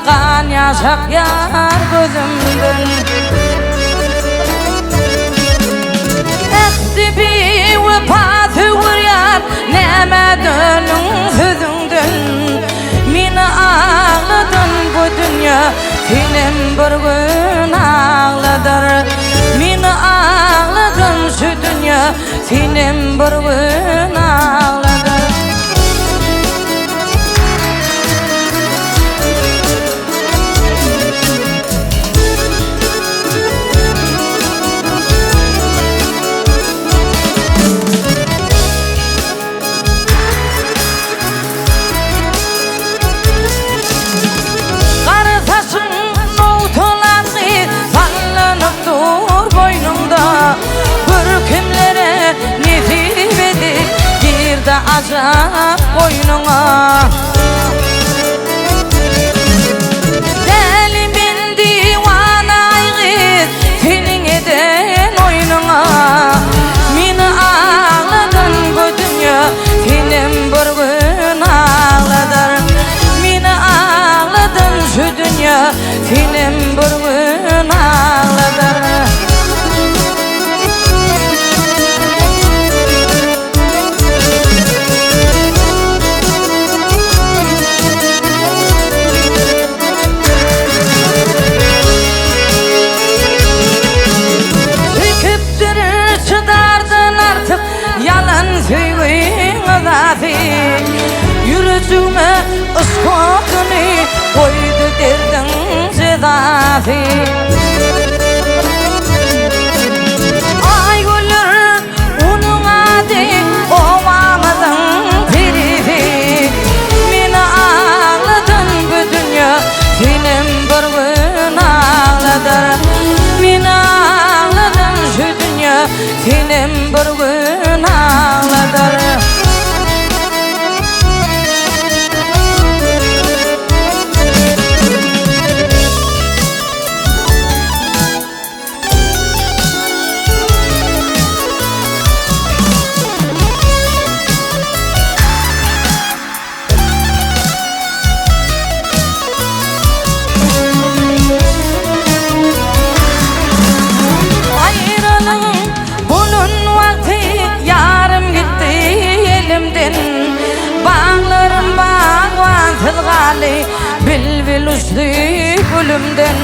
kan yaşak yar gözümden. Ekti bir vefası var yar neme dönün sözünden. Meni ağladın bu dünya senin bir gün ağladır. Meni ağladın şu dünya senin bir gün ağladır. Acap boynuna delimin divanayı senin eden oyununa. Meni ağladın bu dünya senin bir gün ağladır. Meni ağladın şu dünya senin bir gün ağladır. Yürücüme ıskotunu koydu derdin cezası. Ay gülür onun adı ovamızın pirifi. Meni ağladın bu dünya senin bir gün ağladır. Meni ağladın şu dünya senin bir gün ağladır. Bağlarım bağvan tılgali bilbil uçtu gülümden.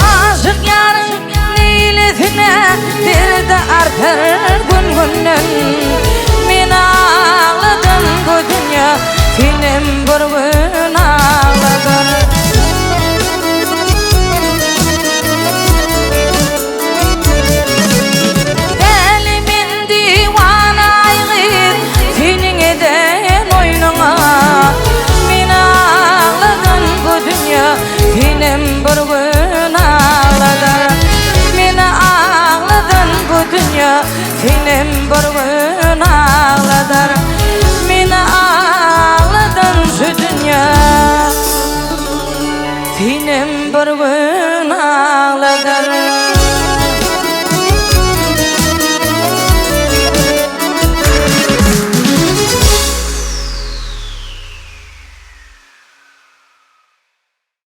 Aşık yarın neylesine derdi artar gün günden. Meni ağladın bu dünya senin bir gün ağladır. Senin bir gün ağladır. Meni ağladın bu dünya senin bir gün ağladır. Meni ağladın şu dünya senin bir gün ağladır.